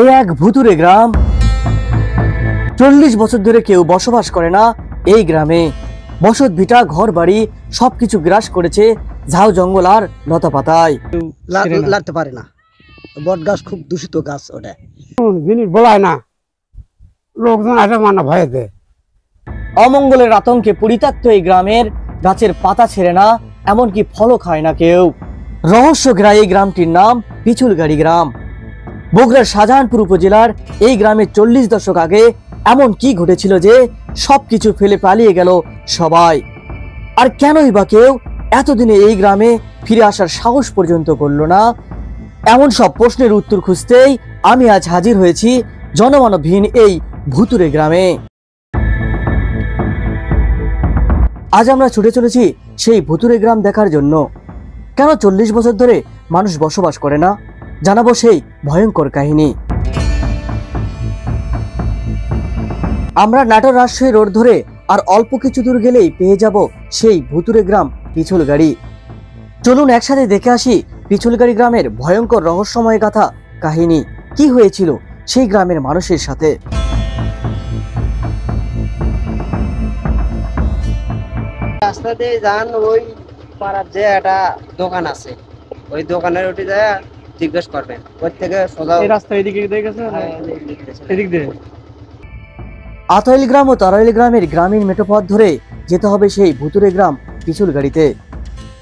এ এক ভুতুরে গ্রাম। 40 বছর ধরে কেউ বসবাস করে না এই গ্রামে। বসত ভিটা, ঘর বাড়ি সবকিছু গ্রাস করেছে ঝাউ জঙ্গল আর লতা পাতায়। লাগতে পারে না, বট গাছ খুব দূষিত গাছ, ওটা জিনিস বলায় না, লোকজন আসে মানে ভয়েতে। অমঙ্গলের আতঙ্কে পরিত্যক্ত এই গ্রামের গাছের পাতা ছেড়ে না, এমনকি ফলও খায় না কেউ। রহস্য ঘেরা এই গ্রামটির নাম পিছুলগাড়ি গ্রাম। বগুড়ার শাহজাহানপুর উপজেলার এই গ্রামে 40 দশক আগে এমন কি ঘটেছিল যে সবকিছু ফেলে পালিয়ে গেল সবাই? আর কেনই বা কেউ এতদিনে এই গ্রামে ফিরে আসার সাহস পর্যন্ত করল না? এমন সব প্রশ্নের উত্তর খুঁজতেই আমি আজ হাজির হয়েছি জনমানবহীন এই ভুতুরে গ্রামে। আজ আমরা ছুটে চলেছি সেই ভুতুরে গ্রাম দেখার জন্য। কেন 40 বছর ধরে মানুষ বসবাস করে না, জানাবো সেই ভয়ঙ্কর কাহিনী। আমরা নাটোর রাজশাহী রোড ধরে আর অল্প কিছু দূর গেলেই পেয়ে যাব সেই ভুতুরে গ্রাম পিছুলগাড়ি। চলুন একসাথে দেখে আসি পিছুলগাড়ি গ্রামের ভয়ঙ্কর রহস্যময় গাথা কাহিনী। কি হয়েছিল সেই গ্রামের মানুষের সাথে? রাস্তা দিয়ে যান, ওই পাড়ার যে একটা দোকান আছে, ওই দোকানের ওটি যায় জিজ্ঞেস করবেন, ওই থেকে সোজা এই রাস্তা এদিকে দেখেছে, এদিক দিয়ে আতইল গ্রাম ও তারাইল গ্রামের গ্রামীণ মেঠোপথ ধরে যেতে হবে সেই ভুতুরে গ্রাম পিছুলগাড়িতে।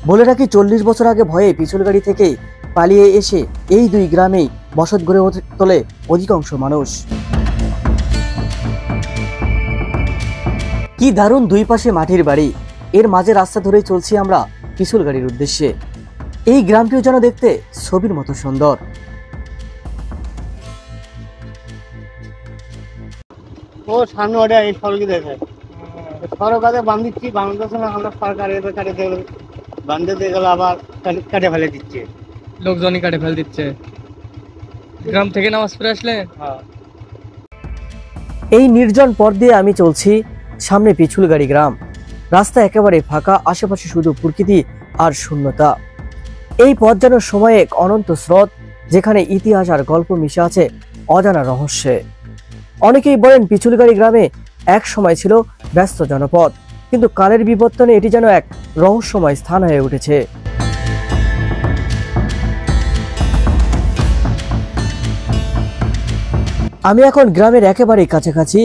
বলে রাখি, 40 বছর আগে ভয়ে পিছুলগাড়ি থেকে পালিয়ে এসে এই দুই গ্রামেই বসত গড়ে তোলে অধিকাংশ মানুষ। কি দারুণ দুই পাশে মাটির বাড়ি, এর মাঝে রাস্তা ধরেই চলছি আমরা পিছুলগাড়ির উদ্দেশ্যে। এই গ্রামটিও যেন দেখতে ছবির মতো সুন্দর। ও সামনে ওটা এই সড়কে দেখে সড়ক আছে, বান্ধিচ্ছি বান্ধতেছে না, আমরা সরকার এবার বান্ধে দিয়ে গেল, আবার কাটে ফেলে দিচ্ছে, লোকজনই কাটে ফেলে দিচ্ছে গ্রাম থেকে নামাজ পড়ে আসলে। এই নির্জন পথ দিয়ে আমি চলছি, সামনে পিছুলগাড়ি গ্রাম। রাস্তা একেবারে ফাঁকা, আশেপাশে শুধু প্রকৃতি আর শূন্যতা। এই পথ যেন সময়ে এক অনন্ত স্রোত, যেখানে ইতিহাস আর গল্প মিশে আছে অজানা রহস্যে। অনেকেই বলেন পিছুলগাড়ি গ্রামে এক সময় ছিল ব্যস্ত জনপদ, কিন্তু কালের বিবর্তনে এটি যেন এক রহস্যময় স্থান হয়ে উঠেছে। আমি এখন গ্রামের একেবারে কাছাকাছি।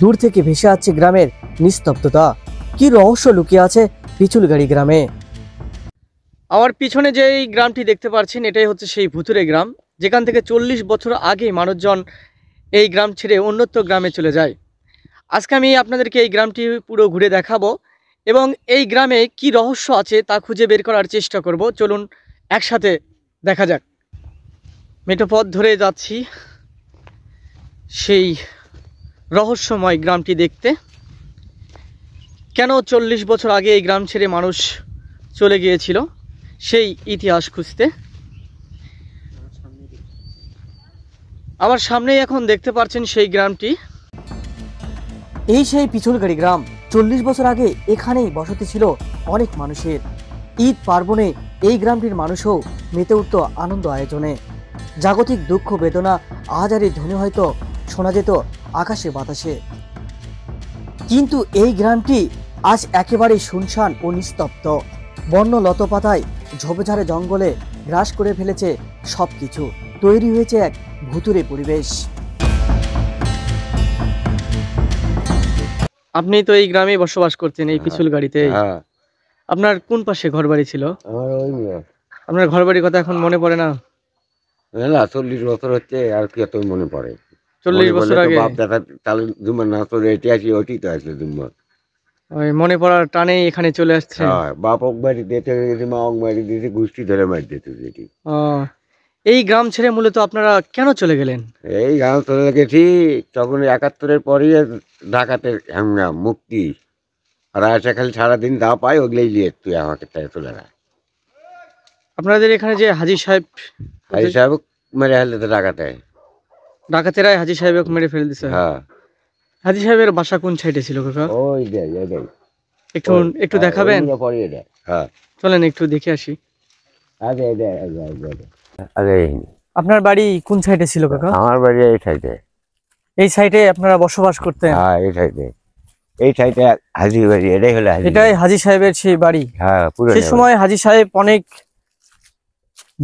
দূর থেকে ভেসে আসছে গ্রামের নিস্তব্ধতা। কি রহস্য লুকিয়ে আছে পিছুলগাড়ি গ্রামে? আমার পিছনে যে এই গ্রামটি দেখতে পাচ্ছেন, এটাই হচ্ছে সেই ভুতুরে গ্রাম, যেখান থেকে 40 বছর আগে মানুষজন এই গ্রাম ছেড়ে অন্যত্র গ্রামে চলে যায়। আজকে আমি আপনাদেরকে এই গ্রামটি পুরো ঘুরে দেখাবো এবং এই গ্রামে কি রহস্য আছে তা খুঁজে বের করার চেষ্টা করব। চলুন একসাথে দেখা যাক। মেঠোপথ ধরে যাচ্ছি সেই রহস্যময় গ্রামটি দেখতে। কেন 40 বছর আগে এই গ্রাম ছেড়ে মানুষ চলে গিয়েছিল সেই ইতিহাস খুঁজতে। আমার সামনেই এখন দেখতে পাচ্ছেন সেই গ্রামটি। এই সেই পিছুলগাড়ি গ্রাম। 40 বছর আগে এখানেই বসতি ছিল অনেক মানুষের। ঈদ পার্বণে এই গ্রামটির মানুষও মেতে উঠত আনন্দ আয়োজনে। জাগতিক দুঃখ বেদনা আহাজারি ধ্বনি হয়তো শোনা যেত আকাশে বাতাসে। কিন্তু এই গ্রামটি আজ একেবারে শুনশান ও নিস্তব্ধ। বন্য লতাপাতায় ঝোপঝাড়ে জঙ্গলে গ্রাস করে ফেলেছে সবকিছু। তৈরি হয়েছে এক ভুতুরে পরিবেশ। আপনি তো এই গ্রামে বসবাস করতেন, এই পিছুলগাড়িতে। আপনার কোন পাশে ঘর বাড়ি ছিল? আপনার ঘর বাড়ির কথা এখন মনে পড়ে না? 40 বছর হচ্ছে, আর কি এত মনে পড়ে? 40 বছর আগে মনে পড়ার টানে এখানে চলে আসছে। বাপ ওক বাড়ি দিতে, মা ওক বাড়ি দিতে, গোষ্ঠী ধরে মার দিত। এই গ্রাম ছেড়ে মূলত আপনারা কেন চলে গেলেন? এই গ্রাম চলে গেছি তখন 71-এর পরই ঢাকাতে মুক্তি, আর আসে খালি সারাদিন যা পাই ওগুলোই নিয়ে তুই আমাকে চলে না। আপনাদের এখানে যে হাজি সাহেব মেরে ফেলে তো ডাকাতেরাই হাজি সাহেব মেরে ফেলে দিছে। হ্যাঁ। হাজি সাহেবের বাসা কোন সাইডে ছিল কাকা? একটু দেখাবেন? হ্যাঁ, চলেন একটু দেখে আসি। আপনার বাড়ি কোন সাইডে ছিল কাকা? আমার বাড়ি এই সাইডে। এই সাইডে আপনারা বসবাস করতেন? হ্যাঁ, এই সাইডে হাজি বাড়ি, এটাই হলো হাজি। এটাই হাজি সাহেবের সেই বাড়ি? হ্যাঁ, পুরো সেই সময় হাজি সাহেব অনেক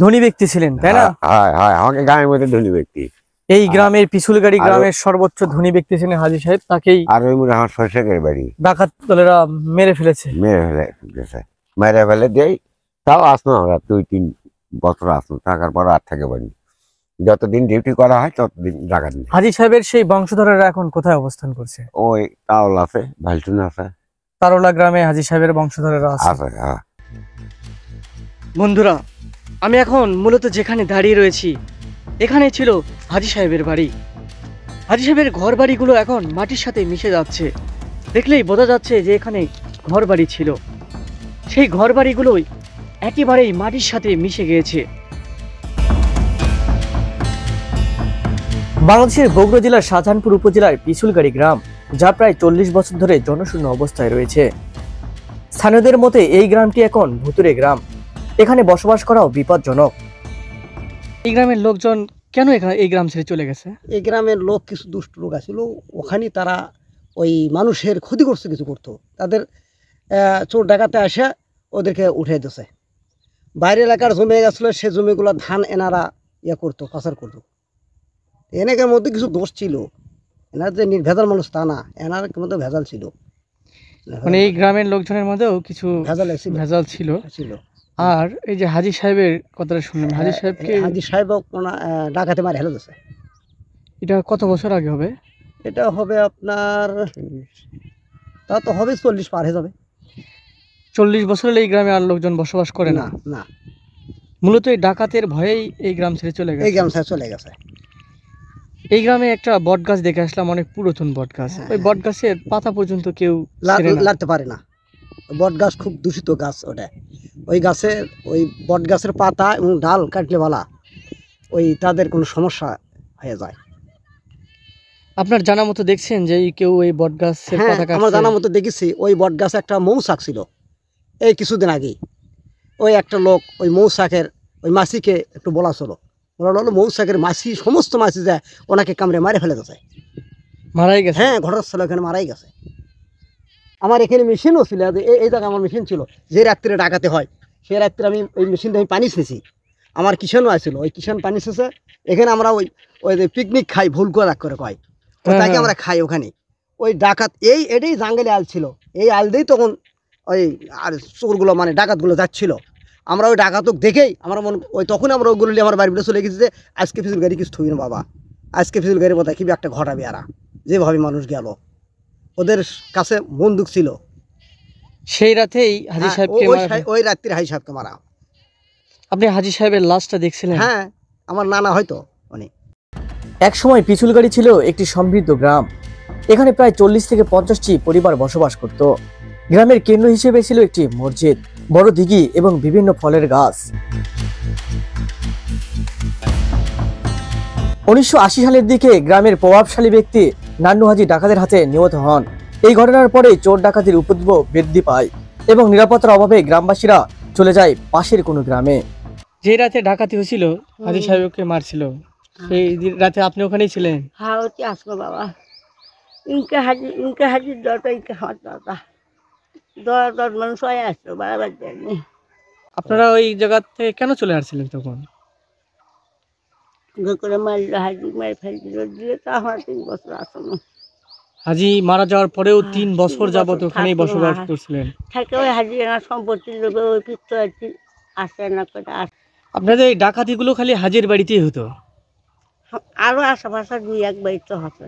ধনী ব্যক্তি ছিলেন, তাই না? হ্যাঁ হ্যাঁ, আমাকে গ্রামের মধ্যে ধনী ব্যক্তি। এই গ্রামের পিছুলগাড়ি গ্রামের সর্বোচ্চ ধনী ব্যক্তি ছিলেন হাজি সাহেব, তাকেই আর ওই মনে আমার শ্বশুরের বাড়ি ডাকাত দলেরা মেরে ফেলেছে। মেরে ফেলে দেয়। তাও আসলো আমরা 2-3 বছর আসলো, থাকার পর আর থাকে পারিনি। যতদিন ডিউটি করা হয় ততদিন ডাকাত নেই। হাজি সাহেবের সেই বংশধরেরা এখন কোথায় অবস্থান করছে? ওই তাওল আছে, ভালটুন আছে, তারোলা গ্রামে হাজি সাহেবের বংশধরেরা আছে। হ্যাঁ। বন্ধুরা, আমি এখন মূলত যেখানে দাঁড়িয়ে রয়েছি এখানে ছিল হাজি সাহেবের বাড়ি। হাজি সাহেবের ঘর বাড়িগুলো এখন মাটির সাথে মিশে যাচ্ছে। দেখলেই বোঝা যাচ্ছে যে এখানে ঘর বাড়ি ছিল। সেই ঘর বাড়িগুলোই একেবারেই মাটির সাথে মিশে গিয়েছে। বাংলাদেশের বগুড়া জেলার শাহজাহানপুর উপজেলার পিছুলগাড়ি গ্রাম, যা প্রায় 40 বছর ধরে জনশূন্য অবস্থায় রয়েছে। স্থানীয়দের মতে এই গ্রামটি এখন ভুতুরে গ্রাম, এখানে বসবাস করাও বিপজ্জনক। এই গ্রামের লোকজন কেন এই গ্রাম ছেড়ে চলে গেছে? এই গ্রামের লোক কিছু দুষ্ট লোক আছিল, ওখানে তারা ওই মানুষের ক্ষতি করছে, কিছু করতো। তাদের চোর ডাকাতে আসে ওদেরকে উঠে দিছে। বাইরের এলাকার জমি গেছিলো, সে জমিগুলো ধান এনারা করতো, পাচার করতো। এনেকের মধ্যে কিছু দোষ ছিল, এনার যে নির্ভেজাল মানুষ তা না, এনার মধ্যে ভেজাল ছিল। মানে এই গ্রামের লোকজনের মধ্যেও কিছু ভেজাল ছিল। আর এই যে হাজি সাহেবের কথাটা শুনলাম, হাজি সাহেব ডাকাতে মারে হেলে দিছে। এটা কত বছর আগে হবে? এটা হবে আপনার, তা তো হবে 40 পার হয়ে যাবে। 40 বছর হলে এই গ্রামে আর লোকজন বসবাস করে না? না, মূলত এই ডাকাতের ভয়েই এই গ্রাম ছেড়ে চলে গেছে। এই গ্রাম ছেড়ে চলে গেছে। এই গ্রামে একটা বট গাছ দেখে আসলাম, অনেক পুরাতন বট গাছ। ওই বট গাছের পাতা পর্যন্ত কেউ লাগতে পারে না। বট গাছ খুব দূষিত গাছ ওটা। ওই বট গাছের পাতা এবং ডাল কাটলে বলা ওই তাদের কোনো সমস্যা হয়ে যায়। আপনার জানা মতো দেখছেন যে কেউ এই বট গাছের পাতা কাটছে? আমার জানা মতো দেখেছি, ওই বট গাছে একটা মৌচাক ছিল এই কিছুদিন আগে। ওই একটা লোক ওই মৌচাকের ওই মাছিকে একটু বলা ছিল, বলা মৌচাকের মাছি, সমস্ত মাছি যায় ওনাকে কামড়ে মারে ফেলে গেছে, মারাই গেছে। হ্যাঁ, ঘটনাস্থলে ওখানে মারাই গেছে। আমার এখানে মেশিনও ছিল, এই জায়গায় আমার মেশিন ছিল। যে রাত্রে ডাকাতে হয় সেই রাত্রে আমি ওই মেশিনটা আমি পানি ছেছি। আমার কিষানও আসছিল, ওই কিষান পানি ছেছে। এখানে আমরা ওই পিকনিক খাই, ভুল করে কয় তাকে আমরা খাই ওখানে। ওই ডাকাত এটাই জাঙ্গলে আল ছিল, এই আল দিয়েই তখন ওই আর চোরগুলো মানে ডাকাতগুলো যাচ্ছিল। আমরা ওই ডাকাতক দেখেই আমরা তখন আমরা ওগুলো নিয়ে আমার বাড়ি চলে গেছি যে আজকে ফিজুল গাড়ি কিছু থই না বাবা, আজকে ফিজুল গাড়ির মতো কি একটা ঘটাবে। এরা যেভাবে মানুষ গেল, ওদের কাছে বন্দুক ছিল। সেই রাতেই হাজি সাহেবকে ওই রাত্রির হাজি সাহেবকে মারা। আপনি হাজি সাহেবের লাশটা দেখছিলেন? হ্যাঁ, আমার নানা হয়তো অনেক। এক সময় পিছুলগাড়ি ছিল একটি সমৃদ্ধ গ্রাম। এখানে প্রায় 40 থেকে 50টি পরিবার বসবাস করত। গ্রামের কেন্দ্র হিসেবে ছিল একটি মসজিদ, বড় দিঘি এবং বিভিন্ন ফলের গাছ। 1980 সালের দিকে গ্রামের প্রভাবশালী ব্যক্তি নান্নু হাজি ডাকাতের হাতে নিহত হন। এই ঘটনার পরে চোর ডাকাতির উপদ্রব বৃদ্ধি পায় এবং নিরাপত্তার অভাবে গ্রামবাসীরা চলে যায় পাশের কোনো গ্রামে। যে রাতে ডাকাতি হয়েছিল, হাজি সাহেবকে মারছিল, সেই রাতে আপনি ওখানেই ছিলেন? হ্যাঁ, ওটি আসলো বাবা। ইনকে হাজির দরটা ইনকে আমার দরটা 10 মানুষ হয়ে আসলো, বাড়াবার জন্য। আপনারা ওই জায়গা থেকে কেন চলে আসছিলেন তখন? করে মারলো, হাজি মারি ফেলছিল, দিলে তো আমার 3 বছর আসলো। হাজি মারা যাওয়ার পরেও 3 বছর যাবত ওখানেই বসবাস করছিলেন? থাকে ওই হাজি আমার সম্পত্তির লোকে ওই পিস্তল আসে না করে। আপনাদের এই ডাকাতিগুলো খালি হাজির বাড়িতেই হতো? আরো আশেপাশে 2-1 বাড়ি তো আছে,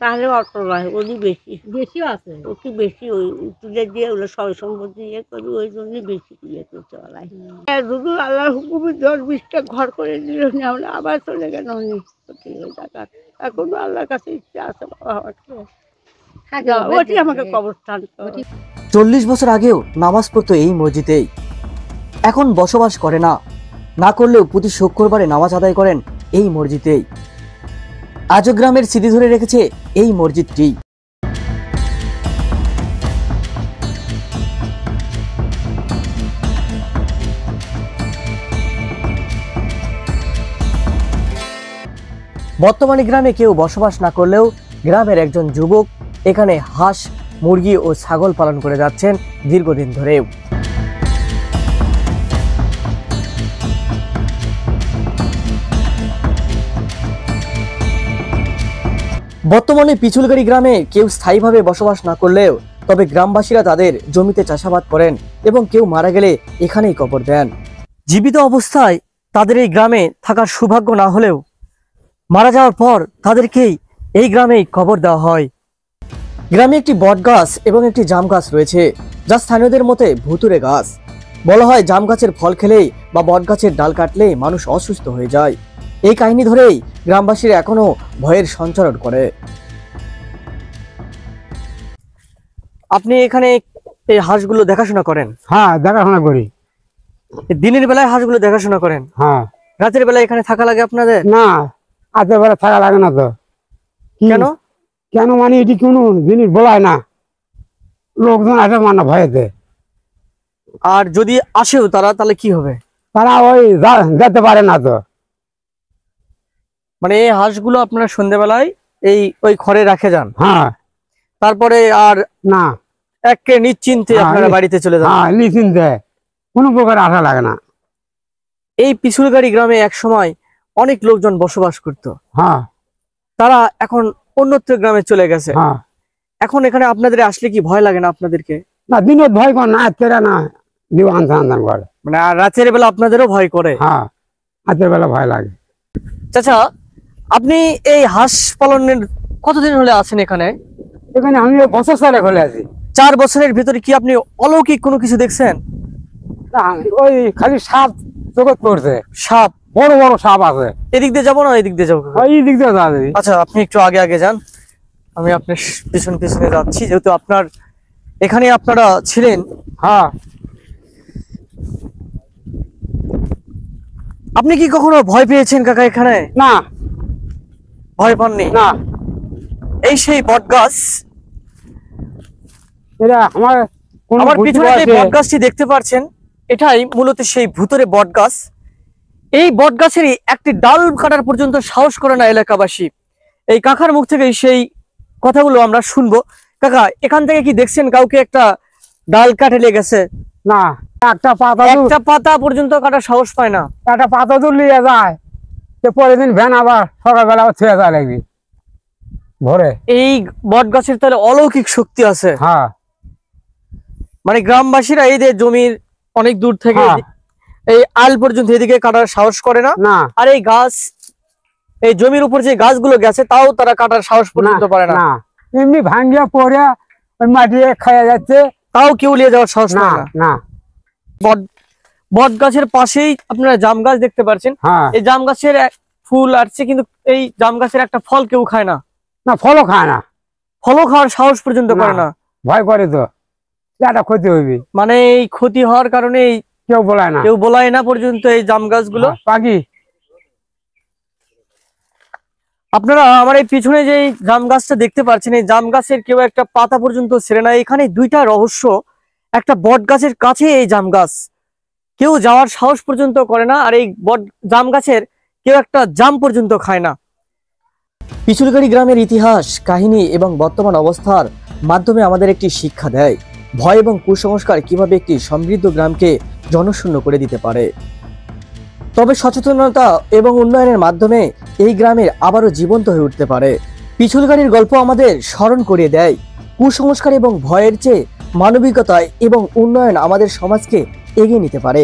তাহলে অত নয়, ওরই বেশিও আছে। ওকে বেশি ওই তুলে দিয়ে ওগুলো সব সম্পত্তি করি, ওই জন্যই বেশি করতে বলাই। শুধু আল্লাহর হুকুমে 10-20টা ঘর করে দিল, আমরা আবার চলে গেল ডাকাত। এখনো আল্লাহর কাছে ইচ্ছা আছে ওটি আমাকে কবরস্থান। 40 বছর আগেও নামাজ পড়তো এই মসজিদেই, এখন বসবাস করে না করলেও প্রতি শুক্রবারে নামাজ আদায় করেন এই মসজিদেই। আজও গ্রামের স্মৃতি ধরে রেখেছে এই মসজিদটি। বর্তমানে গ্রামে কেউ বসবাস না করলেও গ্রামের একজন যুবক এখানে হাঁস, মুরগি ও ছাগল পালন করে যাচ্ছেন দীর্ঘদিন ধরেও। বর্তমানে পিছলগাড়ি গ্রামে কেউ স্থায়ীভাবে বসবাস না করলেও তবে গ্রামবাসীরা তাদের জমিতে চাষাবাদ করেন এবং কেউ মারা গেলে এখানেই কবর দেন। জীবিত অবস্থায় তাদের এই গ্রামে থাকার সৌভাগ্য না হলেও মারা যাওয়ার পর তাদেরকেই এই গ্রামেই কবর দেওয়া হয়। গ্রামে একটি বট গাছ এবং একটি জাম গাছ রয়েছে, যা স্থানীয়দের মতে ভুতুড়ে গাছ। বলা হয় জাম গাছের ফল খেলেই বা বট গাছের ডাল কাটলেই মানুষ অসুস্থ হয়ে যায়। এই কাহিনী ধরেই গ্রামবাসীরা এখনো ভয়ের সঞ্চারণ করে। আপনি এখানে এই হাঁসগুলো দেখাশোনা করেন? হ্যাঁ, দেখাশোনা করি। দিনের বেলায় হাঁসগুলো দেখাশোনা করেন? হ্যাঁ। রাতের বেলায় এখানে থাকা লাগে আপনাদের? না, রাতের বেলা থাকা লাগে না তো। কেন? কেন মানে এটি কোনো জিনিস বলায় না, লোকজন আসে মানে ভয়েতে। আর যদি আসেও তারা, তাহলে কি হবে? তারা ওই যেতে পারে না তো। মানে এই হাঁসগুলো আপনারা সন্ধ্যেবেলায় ওই ঘরে রাখে যান? হ্যাঁ। তারপরে আর না, একে নিশ্চিন্তে আপনারা বাড়িতে চলে যান? হ্যাঁ, নিশ্চিন্তে, কোনো প্রকার আশা লাগে না। এই পিছলগাড়ি গ্রামে এক সময় অনেক লোকজন বসবাস করত। হ্যাঁ। তারা এখন অন্যত্র গ্রামে চলে গেছে। হ্যাঁ। এখন এখানে আপনাদের আসলে কি ভয় লাগে না আপনাদেরকে? না, দিনের ভয় করে না, তেরা না দিব আনসান করে। মানে আর রাতের বেলা আপনাদেরও ভয় করে? হ্যাঁ, রাতের বেলা ভয় লাগে। চাচা, আপনি এই হাঁস পালনের কতদিন হলে আছেন এখানে? এখানে আমি বছর সালে খোলে আছি। 4 বছরের ভিতরে কি আপনি অলৌকিক কোনো কিছু দেখছেন? ওই খালি সাপ জগৎ পড়ছে, সাপ, বড় বড় সাপ আছে। এদিক দিয়ে যাবো না এদিক দিয়ে যাবো? এই দিক দিয়ে যাবে। আচ্ছা, আপনি একটু আগে আগে যান, আমি আপনার পিছনে পিছনে যাচ্ছি, যেহেতু আপনার এখানে আপনারা ছিলেন। হ্যাঁ। আপনি কি কখনো ভয় পেয়েছেন কাকা এখানে? না, ভয় পাননি? না। এই সেই বট গাছ, এটা আমার পিছনে যে বট গাছটি দেখতে পাচ্ছেন, এটাই মূলত সেই ভুতুরে বট গাছ। এই বট গাছেরই একটি ডাল কাটার পর্যন্ত সাহস করে না এলাকাবাসী। এই কাকার মুখ থেকে সেই কথাগুলো আমরা শুনবো। কাকা, এখান থেকে কি দেখছেন কাউকে একটা ডাল কাটে লেগেছে? না, একটা পাতা পর্যন্ত কাটার সাহস পায় না। একটা পাতা তো লিয়ে যায়, পরের দিন ভ্যান আবার সকালবেলা ছেড়ে যায় লাগবে ভোরে। এই বট গাছের তাহলে অলৌকিক শক্তি আছে। হ্যাঁ। মানে গ্রামবাসীরা এই যে জমির অনেক দূর থেকে এই আল পর্যন্ত এদিকে কাটার সাহস করে না। আর এই গাছ, এই জমির উপর যে গাছগুলো গেছে তাও তারা কাটার সাহস পর্যন্ত পারে না। এমনি ভাঙ্গিয়া পড়ে ওই মাটি খাইয়া যাচ্ছে, তাও কেউ নিয়ে যাওয়ার সাহস না। না। বট গাছের পাশেই আপনারা জাম গাছ দেখতে পাচ্ছেন। এই জাম গাছের ফুল আসছে, কিন্তু এই জাম গাছের একটা ফল কেউ খায় না। না, ফলও খায় না, ফলও খাওয়ার সাহস পর্যন্ত করে না। ভয় করে তো, এটা ক্ষতি হইবে। মানে এই ক্ষতি হওয়ার কারণে কেউ বলায় না পর্যন্ত এই জাম গাছগুলো। পাখি, আপনারা আমার এই পিছনে যে জাম গাছটা দেখতে পাচ্ছেন, এই জাম গাছের কেউ একটা পাতা পর্যন্ত ছেড়ে না। এখানে দুইটা রহস্য। একটা বট গাছের কাছে এই জাম গাছ, কেউ যাওয়ার সাহস পর্যন্ত করে না। আর এই জাম গাছের কেউ একটা জাম পর্যন্ত খায় না। পিছলগাড়ি গ্রামের ইতিহাস, কাহিনী এবং বর্তমান অবস্থার মাধ্যমে আমাদের একটি শিক্ষা দেয়, ভয় এবং কুসংস্কার কিভাবে একটি সমৃদ্ধ গ্রামকে জনশূন্য করে দিতে পারে। তবে সচেতনতা এবং উন্নয়নের মাধ্যমে এই গ্রামের আবারও জীবন্ত হয়ে উঠতে পারে। পিছলগাড়ির গল্প আমাদের স্মরণ করিয়ে দেয়, কুসংস্কার এবং ভয়ের চেয়ে মানবিকতা এবং উন্নয়ন আমাদের সমাজকে এগিয়ে নিতে পারে।